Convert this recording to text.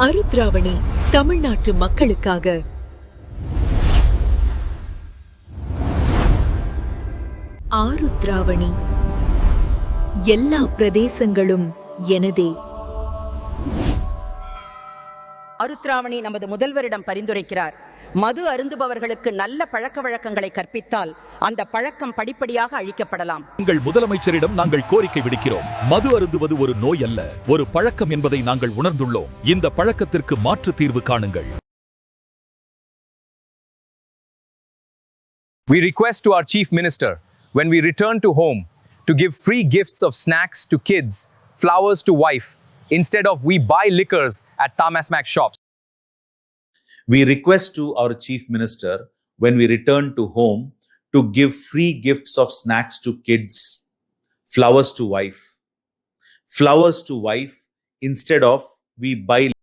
அருத்ராவணி தமிழ்நாட்டு மக்களுக்காக. ஆருத்ராவணி எல்லா பிரதேசங்களும் எனதே. ஆருத்ராவணி நமது முதல்வரிடம் பரிந்துரைக்கிறார். மது அருந்துபவர்களுக்கு நல்ல பழக்க வழக்கங்களை கற்பித்தால் அந்த பழக்கம் படிப்படியாக அழிக்கப்படலாம். எங்கள் முதலமைச்சரிடம் நாங்கள் கோரிக்கை விடுக்கிறோம். மது அருந்துவது ஒரு நோய் அல்ல, ஒரு பழக்கம் என்பதை நாங்கள் உணர்ந்துள்ளோம். இந்த பழக்கத்திற்கு மாற்று தீர்வு காணுங்கள். We request to our Chief Minister, when we return to home, to give free gifts of snacks to kids, flowers to wife, instead of we buy liquors at Tamasmack shops. We request to our Chief Minister, when we return to home, to give free gifts of snacks to kids, flowers to wife, instead of we buy